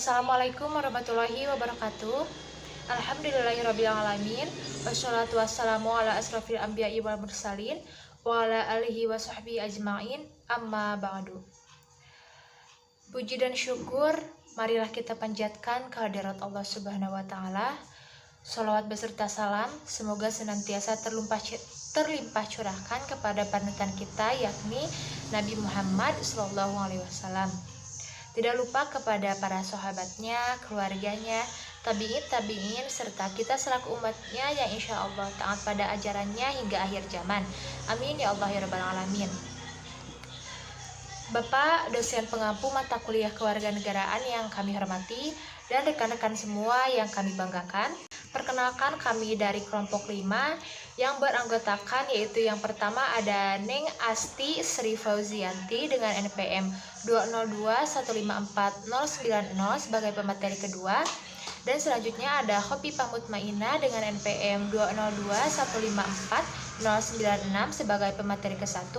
Assalamualaikum warahmatullahi wabarakatuh. Alhamdulillahirrabbilalamin. Wassalatu wassalamu ala asrafil anbiya'i wal mursalin wa ala alihi wa sahbihi ajma'in, amma ba'du. Puji dan syukur marilah kita panjatkan kehadirat Allah Subhanahu wa taala. Shalawat beserta salam semoga senantiasa terlimpah curahkan kepada panutan kita, yakni Nabi Muhammad SAW. Tidak lupa kepada para sahabatnya, keluarganya, tabi'in, serta kita selaku umatnya yang insya Allah taat pada ajarannya hingga akhir zaman. Amin ya Allah ya Rabbal Alamin. Bapak dosen pengampu mata kuliah kewarganegaraan yang kami hormati dan rekan-rekan semua yang kami banggakan. Perkenalkan, kami dari kelompok 5 yang beranggotakan, yaitu yang pertama ada Neng Asti Sri Fauzianti dengan NPM 202154090 sebagai pemateri kedua, dan selanjutnya ada Khofifah Mutmainah dengan NPM 202154096 sebagai pemateri ke-1,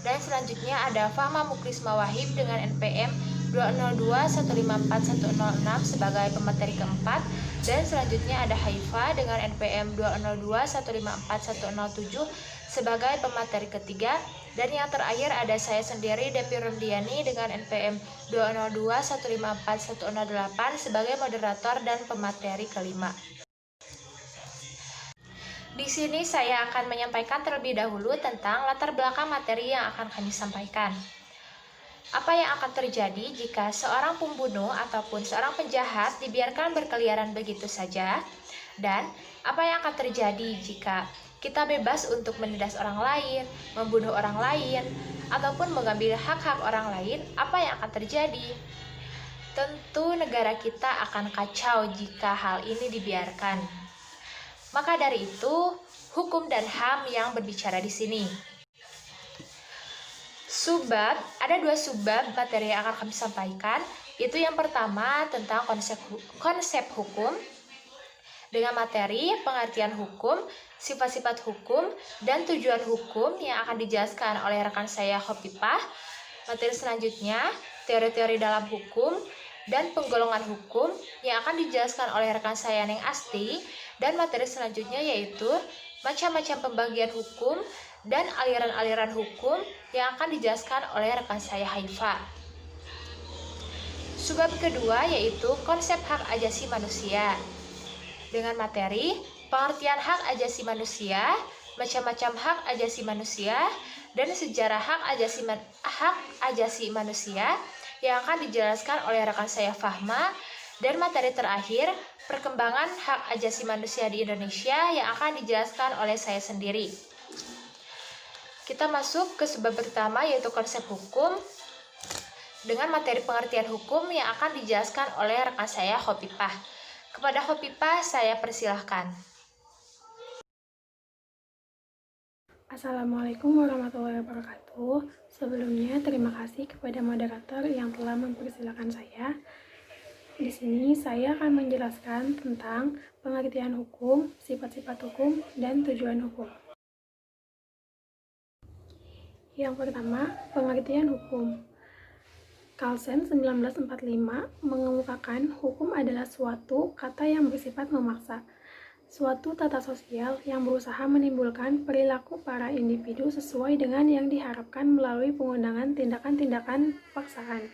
dan selanjutnya ada Fahma Muklisma Wahib dengan NPM 202154106 sebagai pemateri keempat, dan selanjutnya ada Haifa dengan NPM 202154107 sebagai pemateri ketiga, dan yang terakhir ada saya sendiri Depi Rumdiani dengan NPM 202154108 sebagai moderator dan pemateri kelima. Di sini saya akan menyampaikan terlebih dahulu tentang latar belakang materi yang akan kami sampaikan. Apa yang akan terjadi jika seorang pembunuh ataupun seorang penjahat dibiarkan berkeliaran begitu saja? Dan apa yang akan terjadi jika kita bebas untuk menindas orang lain, membunuh orang lain, ataupun mengambil hak-hak orang lain? Apa yang akan terjadi? Tentu negara kita akan kacau jika hal ini dibiarkan. Maka dari itu, hukum dan HAM yang berbicara di sini. Ada 2 subbab materi yang akan kami sampaikan, yaitu yang pertama tentang konsep hukum dengan materi pengertian hukum, sifat-sifat hukum, dan tujuan hukum yang akan dijelaskan oleh rekan saya Khofifah. Materi selanjutnya teori-teori dalam hukum dan penggolongan hukum yang akan dijelaskan oleh rekan saya Neng Asti, dan materi selanjutnya yaitu macam-macam pembagian hukum dan aliran-aliran hukum yang akan dijelaskan oleh rekan saya Haifa. Subbab kedua yaitu konsep hak ajasi manusia dengan materi pengertian hak ajasi manusia, macam-macam hak ajasi manusia, dan sejarah hak ajasi manusia yang akan dijelaskan oleh rekan saya Fahma, dan materi terakhir perkembangan hak ajasi manusia di Indonesia yang akan dijelaskan oleh saya sendiri. Kita masuk ke subbab pertama yaitu konsep hukum dengan materi pengertian hukum yang akan dijelaskan oleh rekan saya Khofifah. Kepada Khofifah saya persilahkan. Assalamualaikum warahmatullahi wabarakatuh. Sebelumnya terima kasih kepada moderator yang telah mempersilahkan saya. Di sini saya akan menjelaskan tentang pengertian hukum, sifat-sifat hukum, dan tujuan hukum. Yang pertama, pengertian hukum. Kalsen 1945 mengemukakan hukum adalah suatu kata yang bersifat memaksa, suatu tata sosial yang berusaha menimbulkan perilaku para individu sesuai dengan yang diharapkan melalui penggunaan tindakan-tindakan paksaan.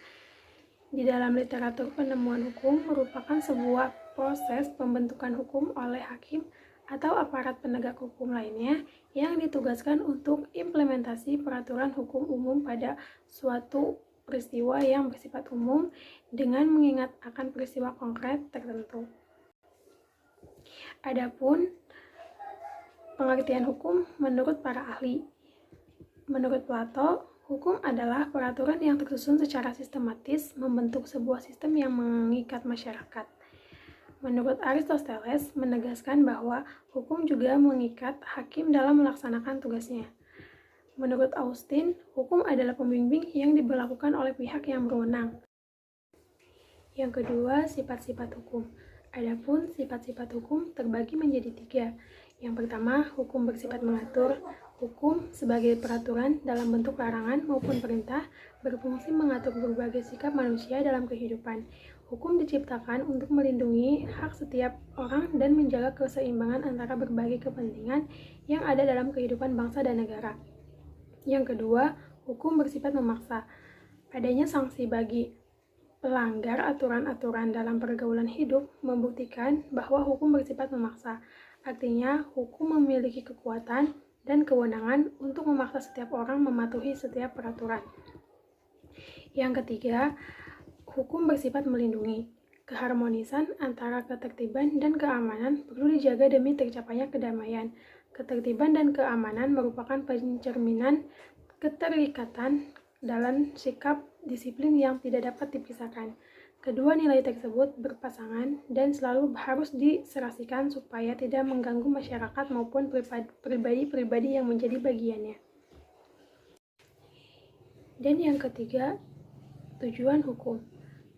Di dalam literatur, penemuan hukum merupakan sebuah proses pembentukan hukum oleh hakim atau aparat penegak hukum lainnya yang ditugaskan untuk implementasi peraturan hukum umum pada suatu peristiwa yang bersifat umum dengan mengingat akan peristiwa konkret tertentu. Adapun pengertian hukum menurut para ahli. Menurut Plato, hukum adalah peraturan yang tersusun secara sistematis membentuk sebuah sistem yang mengikat masyarakat. Menurut Aristoteles, menegaskan bahwa hukum juga mengikat hakim dalam melaksanakan tugasnya. Menurut Austin, hukum adalah pembimbing yang diberlakukan oleh pihak yang berwenang. Yang kedua, sifat-sifat hukum. Adapun sifat-sifat hukum terbagi menjadi 3. Yang pertama, hukum bersifat mengatur. Hukum sebagai peraturan dalam bentuk larangan maupun perintah berfungsi mengatur berbagai sikap manusia dalam kehidupan. Hukum diciptakan untuk melindungi hak setiap orang dan menjaga keseimbangan antara berbagai kepentingan yang ada dalam kehidupan bangsa dan negara. Yang kedua, hukum bersifat memaksa. Adanya sanksi bagi pelanggar aturan-aturan dalam pergaulan hidup membuktikan bahwa hukum bersifat memaksa. Artinya, hukum memiliki kekuatan dan kewenangan untuk memaksa setiap orang mematuhi setiap peraturan. Yang ketiga, hukum bersifat melindungi. Keharmonisan antara ketertiban dan keamanan perlu dijaga demi tercapainya kedamaian. Ketertiban dan keamanan merupakan pencerminan keterikatan dalam sikap disiplin yang tidak dapat dipisahkan. Kedua nilai tersebut berpasangan dan selalu harus diserasikan supaya tidak mengganggu masyarakat maupun pribadi-pribadi yang menjadi bagiannya. Dan yang ketiga, tujuan hukum.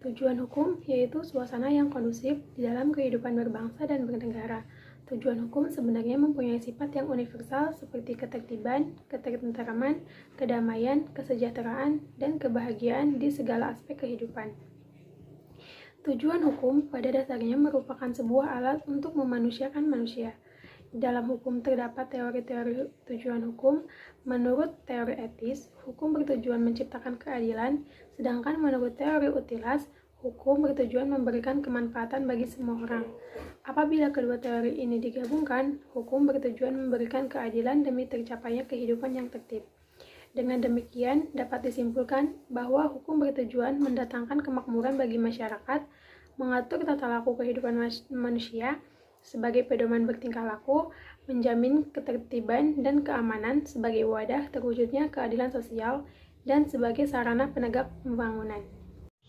Tujuan hukum yaitu suasana yang kondusif di dalam kehidupan berbangsa dan bernegara. Tujuan hukum sebenarnya mempunyai sifat yang universal seperti ketertiban, ketenteraman, kedamaian, kesejahteraan, dan kebahagiaan di segala aspek kehidupan. Tujuan hukum pada dasarnya merupakan sebuah alat untuk memanusiakan manusia. Dalam hukum terdapat teori-teori tujuan hukum. Menurut teori etis, hukum bertujuan menciptakan keadilan, sedangkan menurut teori utilas, hukum bertujuan memberikan kemanfaatan bagi semua orang. Apabila kedua teori ini digabungkan, hukum bertujuan memberikan keadilan demi tercapainya kehidupan yang tertib. Dengan demikian, dapat disimpulkan bahwa hukum bertujuan mendatangkan kemakmuran bagi masyarakat, mengatur tata laku kehidupan manusia, sebagai pedoman bertingkah laku, menjamin ketertiban dan keamanan sebagai wadah terwujudnya keadilan sosial, dan sebagai sarana penegak pembangunan.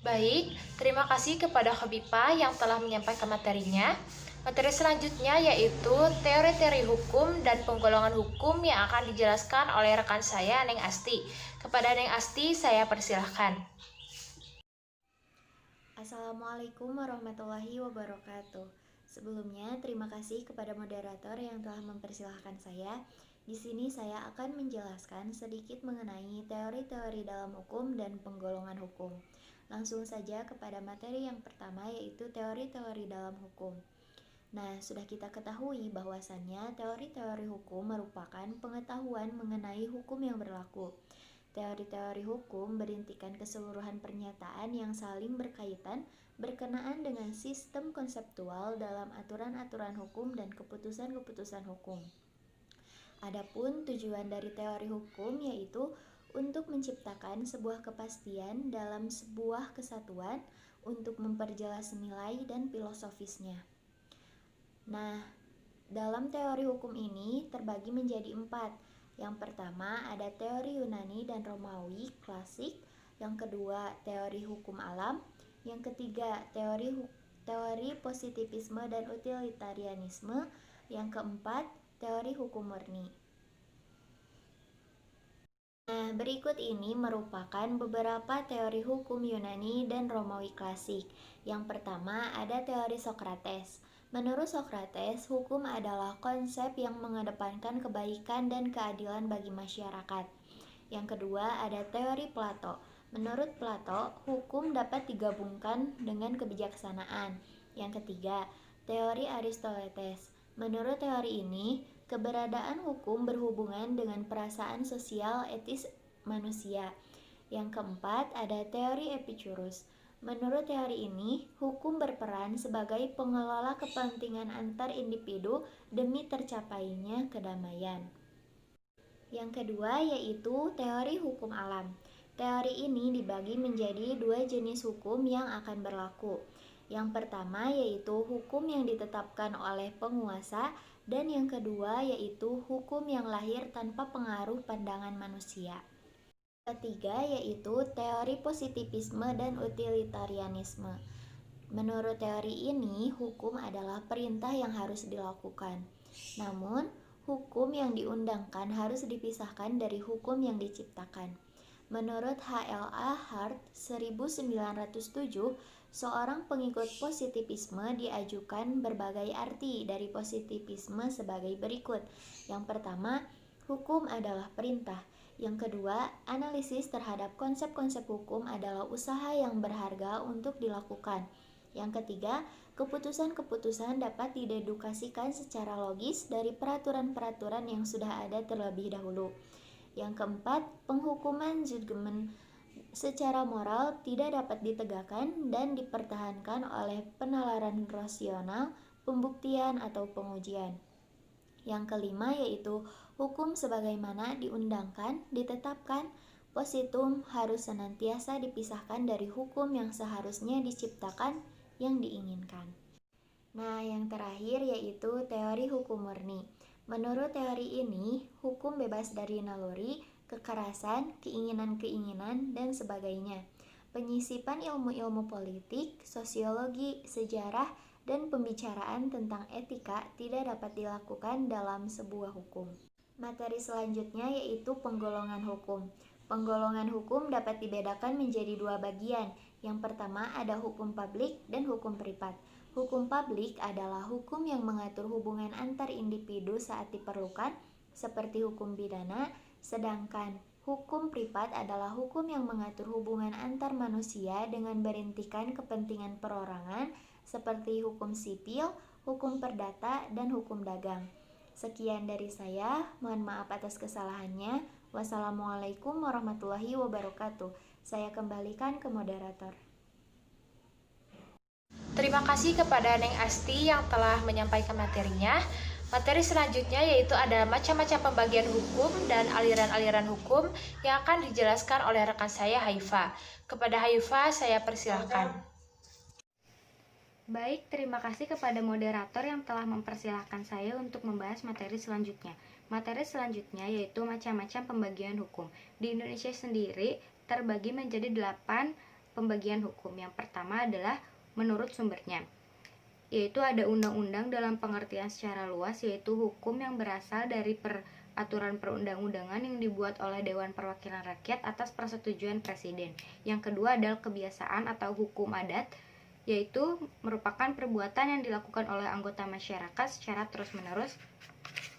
Baik, terima kasih kepada Khobifah yang telah menyampaikan materinya. Materi selanjutnya yaitu teori-teori hukum dan penggolongan hukum yang akan dijelaskan oleh rekan saya, Neng Asti. Kepada Neng Asti, saya persilahkan. Assalamualaikum warahmatullahi wabarakatuh. Sebelumnya, terima kasih kepada moderator yang telah mempersilahkan saya. Di sini saya akan menjelaskan sedikit mengenai teori-teori dalam hukum dan penggolongan hukum. Langsung saja kepada materi yang pertama, yaitu teori-teori dalam hukum. Nah, sudah kita ketahui bahwasannya teori-teori hukum merupakan pengetahuan mengenai hukum yang berlaku. Teori-teori hukum berintikan keseluruhan pernyataan yang saling berkaitan berkenaan dengan sistem konseptual dalam aturan-aturan hukum dan keputusan-keputusan hukum. Adapun tujuan dari teori hukum yaitu untuk menciptakan sebuah kepastian dalam sebuah kesatuan untuk memperjelas nilai dan filosofisnya. Nah, dalam teori hukum ini terbagi menjadi 4. Yang pertama ada teori Yunani dan Romawi klasik, yang kedua teori hukum alam, yang ketiga teori positivisme dan utilitarianisme, yang keempat teori hukum murni. Nah, berikut ini merupakan beberapa teori hukum Yunani dan Romawi klasik. Yang pertama ada teori Sokrates. Menurut Sokrates, hukum adalah konsep yang mengedepankan kebaikan dan keadilan bagi masyarakat. Yang kedua ada teori Plato. Menurut Plato, hukum dapat digabungkan dengan kebijaksanaan. Yang ketiga, teori Aristoteles. Menurut teori ini, keberadaan hukum berhubungan dengan perasaan sosial etis manusia. Yang keempat, ada teori Epicurus. Menurut teori ini, hukum berperan sebagai pengelola kepentingan antar individu demi tercapainya kedamaian. Yang kedua yaitu teori hukum alam. Teori ini dibagi menjadi 2 jenis hukum yang akan berlaku. Yang pertama yaitu hukum yang ditetapkan oleh penguasa, dan yang kedua yaitu hukum yang lahir tanpa pengaruh pandangan manusia. Ketiga yaitu teori positivisme dan utilitarianisme. Menurut teori ini, hukum adalah perintah yang harus dilakukan. Namun, hukum yang diundangkan harus dipisahkan dari hukum yang diciptakan. Menurut H.L.A. Hart 1907, seorang pengikut positivisme diajukan berbagai arti dari positivisme sebagai berikut. Yang pertama, hukum adalah perintah. Yang kedua, analisis terhadap konsep-konsep hukum adalah usaha yang berharga untuk dilakukan. Yang ketiga, keputusan-keputusan dapat didedukasikan secara logis dari peraturan-peraturan yang sudah ada terlebih dahulu. Yang keempat, penghukuman judgement secara moral tidak dapat ditegakkan dan dipertahankan oleh penalaran rasional, pembuktian, atau pengujian. Yang kelima yaitu hukum sebagaimana diundangkan, ditetapkan, positum harus senantiasa dipisahkan dari hukum yang seharusnya diciptakan yang diinginkan. Nah, yang terakhir yaitu teori hukum murni. Menurut teori ini, hukum bebas dari naluri, kekerasan, keinginan-keinginan, dan sebagainya. Penyisipan ilmu-ilmu politik, sosiologi, sejarah, dan pembicaraan tentang etika tidak dapat dilakukan dalam sebuah hukum. Materi selanjutnya yaitu penggolongan hukum. Penggolongan hukum dapat dibedakan menjadi dua bagian. Yang pertama ada hukum publik dan hukum privat. Hukum publik adalah hukum yang mengatur hubungan antar individu saat diperlukan, seperti hukum pidana, sedangkan hukum privat adalah hukum yang mengatur hubungan antar manusia dengan berintikan kepentingan perorangan, seperti hukum sipil, hukum perdata, dan hukum dagang. Sekian dari saya, mohon maaf atas kesalahannya. Wassalamualaikum warahmatullahi wabarakatuh. Saya kembalikan ke moderator. Terima kasih kepada Neng Asti yang telah menyampaikan materinya. Materi selanjutnya yaitu ada macam-macam pembagian hukum dan aliran-aliran hukum yang akan dijelaskan oleh rekan saya Haifa. Kepada Haifa saya persilahkan. Baik, terima kasih kepada moderator yang telah mempersilahkan saya untuk membahas materi selanjutnya. Materi selanjutnya yaitu macam-macam pembagian hukum. Di Indonesia sendiri terbagi menjadi 8 pembagian hukum. Yang pertama adalah menurut sumbernya, yaitu ada undang-undang dalam pengertian secara luas, yaitu hukum yang berasal dari peraturan perundang-undangan yang dibuat oleh Dewan Perwakilan Rakyat atas persetujuan Presiden. Yang kedua adalah kebiasaan atau hukum adat, yaitu merupakan perbuatan yang dilakukan oleh anggota masyarakat secara terus-menerus.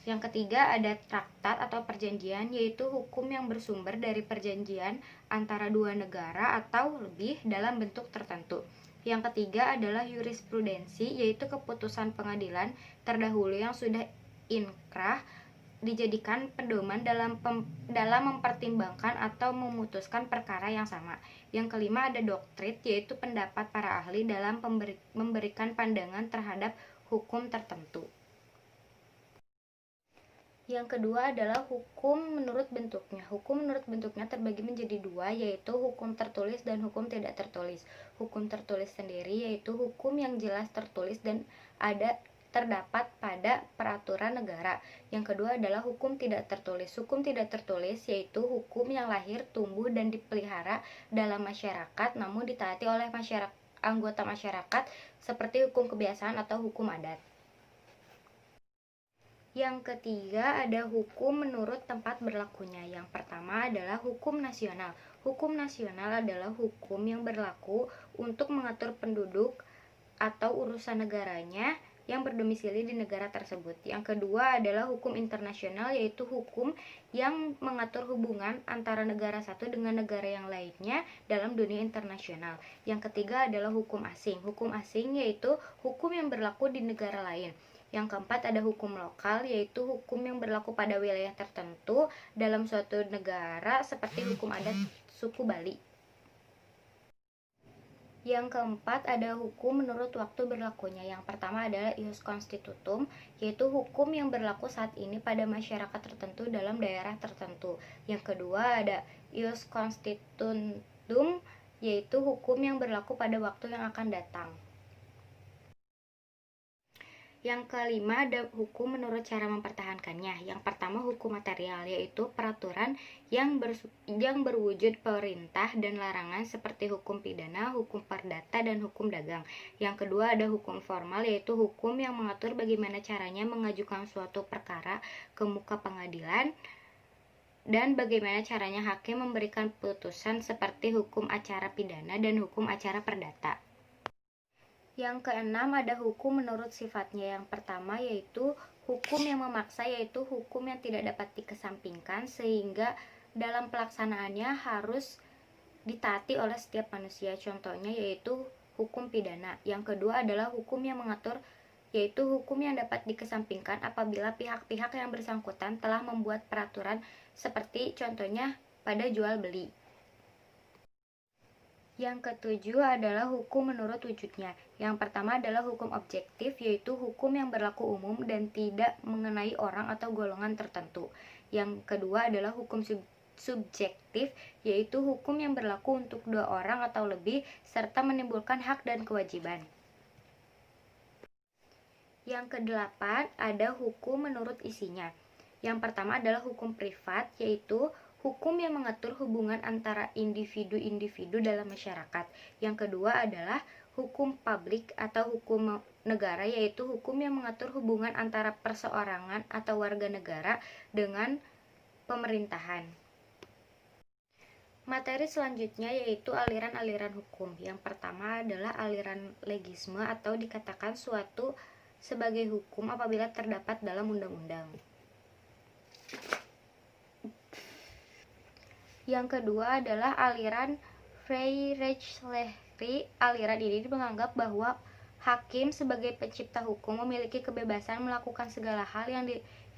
Yang ketiga ada traktat atau perjanjian, yaitu hukum yang bersumber dari perjanjian antara dua negara atau lebih dalam bentuk tertentu. Yang ketiga adalah jurisprudensi, yaitu keputusan pengadilan terdahulu yang sudah inkrah dijadikan pedoman dalam mempertimbangkan atau memutuskan perkara yang sama. Yang kelima ada doktrin, yaitu pendapat para ahli dalam memberikan pandangan terhadap hukum tertentu. Yang kedua adalah hukum menurut bentuknya. Hukum menurut bentuknya terbagi menjadi dua, yaitu hukum tertulis dan hukum tidak tertulis. Hukum tertulis sendiri yaitu hukum yang jelas tertulis dan terdapat pada peraturan negara. Yang kedua adalah hukum tidak tertulis. Hukum tidak tertulis yaitu hukum yang lahir, tumbuh, dan dipelihara dalam masyarakat namun ditaati oleh anggota masyarakat, seperti hukum kebiasaan atau hukum adat. Yang ketiga ada hukum menurut tempat berlakunya. Yang pertama adalah hukum nasional. Hukum nasional adalah hukum yang berlaku untuk mengatur penduduk atau urusan negaranya yang berdomisili di negara tersebut. Yang kedua adalah hukum internasional, yaitu hukum yang mengatur hubungan antara negara satu dengan negara yang lainnya dalam dunia internasional. Yang ketiga adalah hukum asing. Hukum asing yaitu hukum yang berlaku di negara lain. Yang keempat ada hukum lokal, yaitu hukum yang berlaku pada wilayah tertentu dalam suatu negara, seperti hukum adat suku Bali. Yang keempat ada hukum menurut waktu berlakunya. Yang pertama adalah ius constitutum, yaitu hukum yang berlaku saat ini pada masyarakat tertentu dalam daerah tertentu. Yang kedua ada ius constitutum, yaitu hukum yang berlaku pada waktu yang akan datang. Yang kelima ada hukum menurut cara mempertahankannya. Yang pertama hukum material, yaitu peraturan yang berwujud perintah dan larangan, seperti hukum pidana, hukum perdata, dan hukum dagang. Yang kedua ada hukum formal, yaitu hukum yang mengatur bagaimana caranya mengajukan suatu perkara ke muka pengadilan dan bagaimana caranya hakim memberikan putusan, seperti hukum acara pidana dan hukum acara perdata. Yang keenam ada hukum menurut sifatnya. Yang pertama yaitu hukum yang memaksa, yaitu hukum yang tidak dapat dikesampingkan sehingga dalam pelaksanaannya harus ditaati oleh setiap manusia. Contohnya yaitu hukum pidana. Yang kedua adalah hukum yang mengatur, yaitu hukum yang dapat dikesampingkan apabila pihak-pihak yang bersangkutan telah membuat peraturan seperti contohnya pada jual beli. Yang ketujuh adalah hukum menurut wujudnya. Yang pertama adalah hukum objektif, yaitu hukum yang berlaku umum dan tidak mengenai orang atau golongan tertentu. Yang kedua adalah hukum subjektif, yaitu hukum yang berlaku untuk dua orang atau lebih serta menimbulkan hak dan kewajiban. Yang kedelapan ada hukum menurut isinya. Yang pertama adalah hukum privat, yaitu hukum yang mengatur hubungan antara individu-individu dalam masyarakat. Yang kedua adalah hukum publik atau hukum negara, yaitu hukum yang mengatur hubungan antara perseorangan atau warga negara dengan pemerintahan. Materi selanjutnya yaitu aliran-aliran hukum. Yang pertama adalah aliran legisme atau dikatakan suatu sebagai hukum apabila terdapat dalam undang-undang. Yang kedua adalah aliran Freirechtslehre. Aliran ini menganggap bahwa hakim sebagai pencipta hukum memiliki kebebasan melakukan segala hal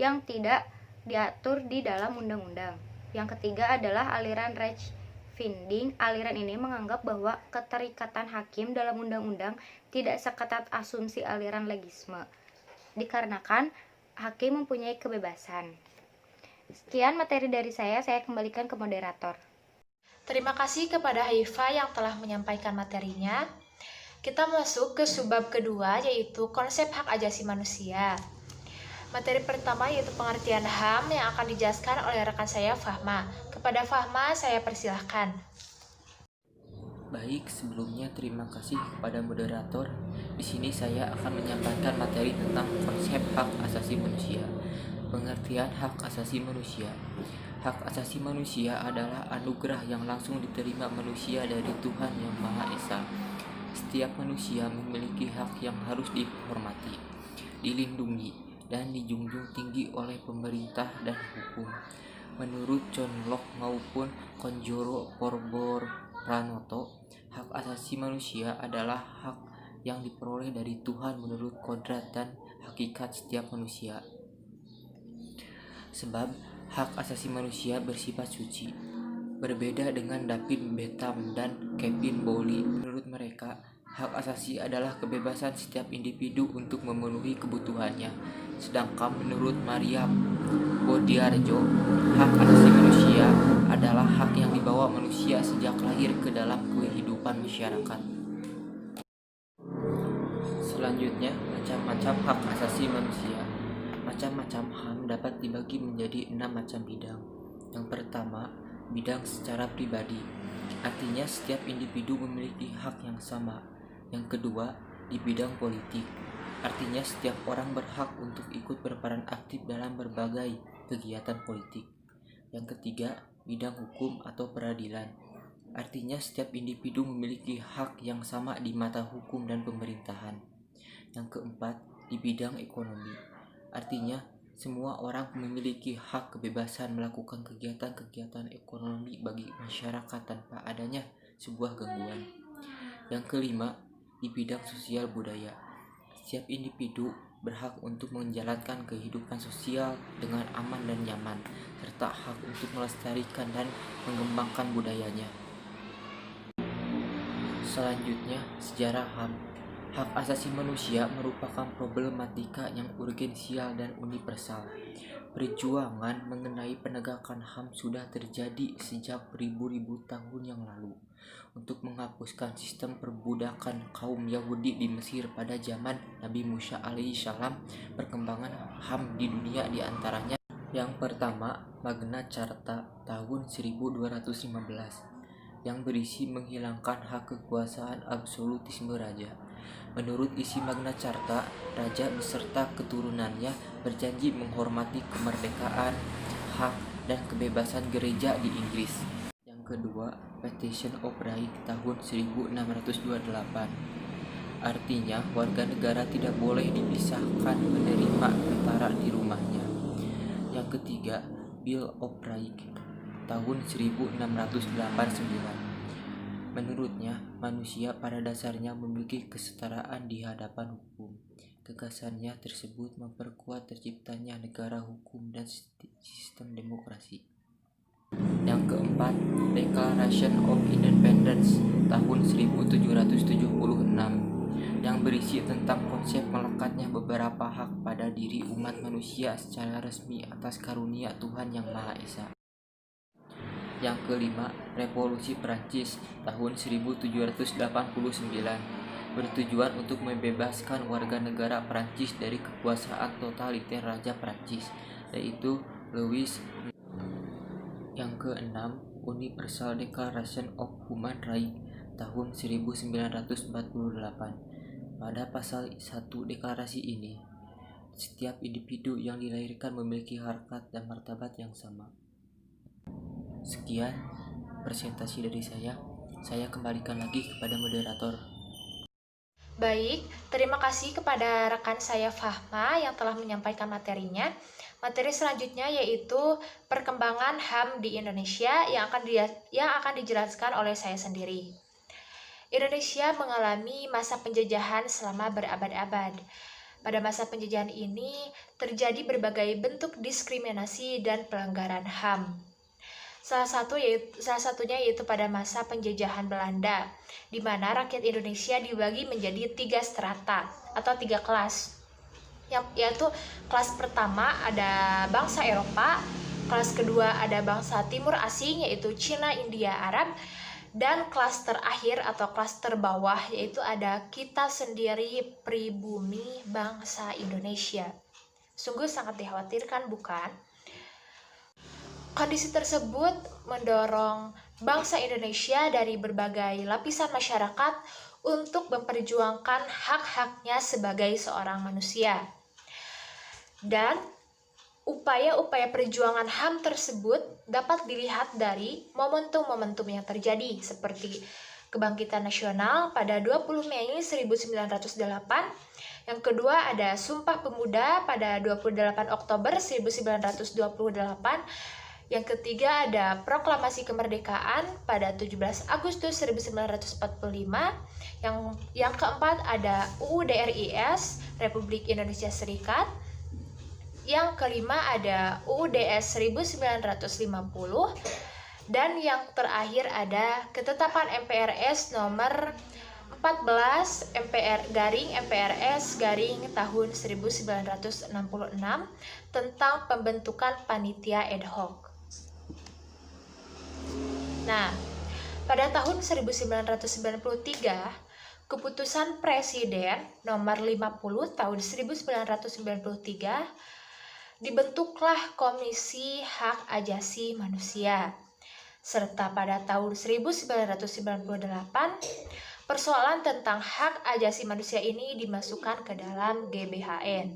yang tidak diatur di dalam undang-undang. Yang ketiga adalah aliran Rechtsfinding. Aliran ini menganggap bahwa keterikatan hakim dalam undang-undang tidak seketat asumsi aliran legisme, dikarenakan hakim mempunyai kebebasan. Sekian materi dari saya kembalikan ke moderator. Terima kasih kepada Haifa yang telah menyampaikan materinya. Kita masuk ke subbab kedua, yaitu konsep hak asasi manusia. Materi pertama yaitu pengertian HAM yang akan dijelaskan oleh rekan saya Fahma. Kepada Fahma, saya persilahkan. Baik, sebelumnya terima kasih kepada moderator. Di sini saya akan menyampaikan materi tentang konsep hak asasi manusia. Pengertian hak asasi manusia. Hak asasi manusia adalah anugerah yang langsung diterima manusia dari Tuhan Yang Maha Esa. Setiap manusia memiliki hak yang harus dihormati, dilindungi, dan dijunjung tinggi oleh pemerintah dan hukum. Menurut John Locke maupun Konjoro Porboor-Pranoto, hak asasi manusia adalah hak yang diperoleh dari Tuhan menurut kodrat dan hakikat setiap manusia. Sebab hak asasi manusia bersifat suci. Berbeda dengan David Bentham dan Kevin Bowley, menurut mereka, hak asasi adalah kebebasan setiap individu untuk memenuhi kebutuhannya. Sedangkan menurut Maria Bodiarjo, hak asasi manusia adalah hak yang dibawa manusia sejak lahir ke dalam kehidupan masyarakat. Selanjutnya, macam-macam hak asasi manusia. Macam-macam HAM dapat dibagi menjadi 6 macam bidang. Yang pertama, bidang secara pribadi. Artinya setiap individu memiliki hak yang sama. Yang kedua, di bidang politik. Artinya setiap orang berhak untuk ikut berperan aktif dalam berbagai kegiatan politik. Yang ketiga, bidang hukum atau peradilan. Artinya setiap individu memiliki hak yang sama di mata hukum dan pemerintahan. Yang keempat, di bidang ekonomi. Artinya, semua orang memiliki hak kebebasan melakukan kegiatan-kegiatan ekonomi bagi masyarakat tanpa adanya sebuah gangguan. Yang kelima, di bidang sosial budaya. Setiap individu berhak untuk menjalankan kehidupan sosial dengan aman dan nyaman, serta hak untuk melestarikan dan mengembangkan budayanya. Selanjutnya, sejarah HAM. Hak asasi manusia merupakan problematika yang urgensial dan universal. Perjuangan mengenai penegakan HAM sudah terjadi sejak beribu-ribu tahun yang lalu untuk menghapuskan sistem perbudakan kaum Yahudi di Mesir pada zaman Nabi Musa alaihissalam. Perkembangan HAM di dunia diantaranya yang pertama, Magna Carta tahun 1215 yang berisi menghilangkan hak kekuasaan absolutisme raja. Menurut isi Magna Carta, raja beserta keturunannya berjanji menghormati kemerdekaan, hak, dan kebebasan gereja di Inggris. Yang kedua, Petition of Right tahun 1628. Artinya, warga negara tidak boleh dipisahkan menerima tentara di rumahnya. Yang ketiga, Bill of Rights tahun 1689. Menurutnya, manusia pada dasarnya memiliki kesetaraan di hadapan hukum. Gagasannya tersebut memperkuat terciptanya negara hukum dan sistem demokrasi. Yang keempat, Declaration of Independence tahun 1776 yang berisi tentang konsep melekatnya beberapa hak pada diri umat manusia secara resmi atas karunia Tuhan Yang Maha Esa. Yang kelima, Revolusi Prancis tahun 1789 bertujuan untuk membebaskan warga negara Prancis dari kekuasaan totaliter Raja Prancis, yaitu Louis. Yang keenam, Universal Declaration of Human Rights tahun 1948. Pada pasal 1 deklarasi ini, setiap individu yang dilahirkan memiliki harkat dan martabat yang sama. Sekian presentasi dari saya. Saya kembalikan lagi kepada moderator. Baik, terima kasih kepada rekan saya Fahma yang telah menyampaikan materinya. Materi selanjutnya yaitu perkembangan HAM di Indonesia yang akan dijelaskan oleh saya sendiri. Indonesia mengalami masa penjajahan selama berabad-abad. Pada masa penjajahan ini terjadi berbagai bentuk diskriminasi dan pelanggaran HAM. Salah satunya yaitu pada masa penjajahan Belanda, di mana rakyat Indonesia dibagi menjadi 3 strata atau 3 kelas. Yaitu kelas pertama ada bangsa Eropa, kelas kedua ada bangsa Timur Asing yaitu Cina, India, Arab, dan kelas terakhir atau kelas terbawah yaitu ada kita sendiri pribumi bangsa Indonesia. Sungguh sangat dikhawatirkan, bukan? Kondisi tersebut mendorong bangsa Indonesia dari berbagai lapisan masyarakat untuk memperjuangkan hak-haknya sebagai seorang manusia. Dan upaya-upaya perjuangan HAM tersebut dapat dilihat dari momentum-momentum yang terjadi seperti Kebangkitan Nasional pada 20 Mei 1908. Yang kedua ada Sumpah Pemuda pada 28 Oktober 1928. Yang ketiga ada Proklamasi Kemerdekaan pada 17 Agustus 1945. Yang keempat ada UUD RIS Republik Indonesia Serikat. Yang kelima ada UUDS 1950. Dan yang terakhir ada Ketetapan MPRS nomor 14 MPRS tahun 1966 tentang pembentukan panitia ad hoc. Nah, pada tahun 1993, Keputusan Presiden nomor 50 tahun 1993 dibentuklah Komisi Hak Ajasi Manusia. Serta pada tahun 1998, persoalan tentang hak ajasi manusia ini dimasukkan ke dalam GBHN.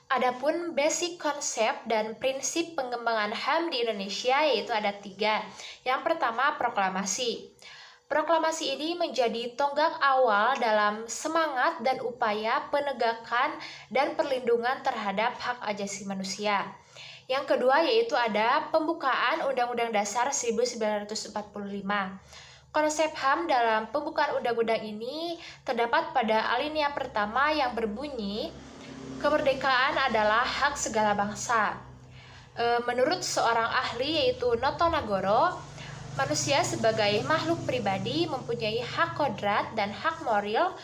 Adapun basic konsep dan prinsip pengembangan HAM di Indonesia yaitu ada 3. Yang pertama, proklamasi. Proklamasi ini menjadi tonggak awal dalam semangat dan upaya penegakan dan perlindungan terhadap hak ajasi manusia. Yang kedua yaitu ada pembukaan Undang-Undang Dasar 1945. Konsep HAM dalam pembukaan undang-undang ini terdapat pada alinea pertama yang berbunyi, kemerdekaan adalah hak segala bangsa. Menurut seorang ahli yaitu Noto Nagoro, manusia sebagai makhluk pribadi mempunyai hak kodrat dan hak moral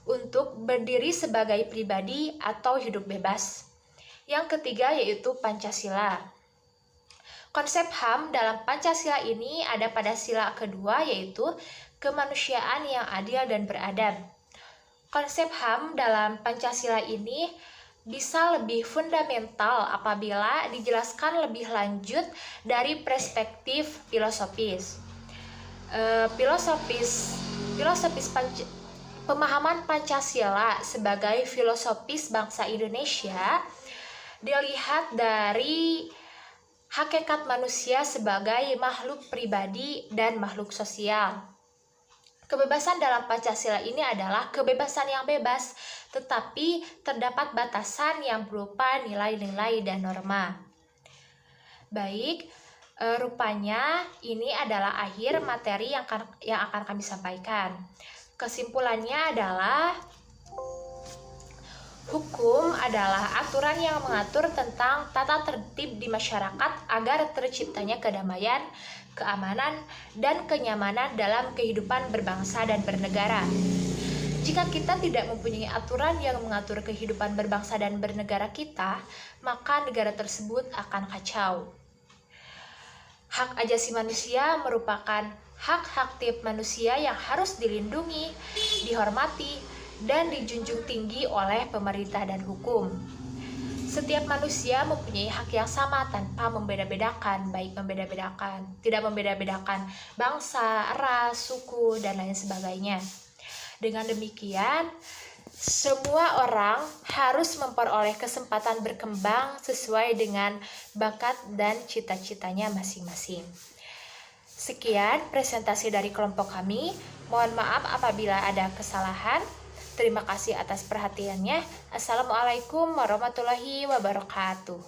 untuk berdiri sebagai pribadi atau hidup bebas. Yang ketiga yaitu Pancasila. Konsep HAM dalam Pancasila ini ada pada sila kedua yaitu kemanusiaan yang adil dan beradab. Konsep HAM dalam Pancasila ini bisa lebih fundamental apabila dijelaskan lebih lanjut dari perspektif filosofis. Pemahaman Pancasila sebagai filosofis bangsa Indonesia dilihat dari hakikat manusia sebagai makhluk pribadi dan makhluk sosial. Kebebasan dalam Pancasila ini adalah kebebasan yang bebas, tetapi terdapat batasan yang berupa nilai-nilai dan norma. Baik, Rupanya ini adalah akhir materi yang akan kami sampaikan. Kesimpulannya adalah hukum adalah aturan yang mengatur tentang tata tertib di masyarakat agar terciptanya kedamaian, keamanan, dan kenyamanan dalam kehidupan berbangsa dan bernegara. Jika kita tidak mempunyai aturan yang mengatur kehidupan berbangsa dan bernegara kita, maka negara tersebut akan kacau. Hak asasi manusia merupakan hak-hak tiap manusia yang harus dilindungi, dihormati, dan dijunjung tinggi oleh pemerintah dan hukum. Setiap manusia mempunyai hak yang sama tanpa tidak membeda-bedakan bangsa, ras, suku, dan lain sebagainya. Dengan demikian, semua orang harus memperoleh kesempatan berkembang sesuai dengan bakat dan cita-citanya masing-masing. Sekian presentasi dari kelompok kami. Mohon maaf apabila ada kesalahan. Terima kasih atas perhatiannya. Assalamualaikum warahmatullahi wabarakatuh.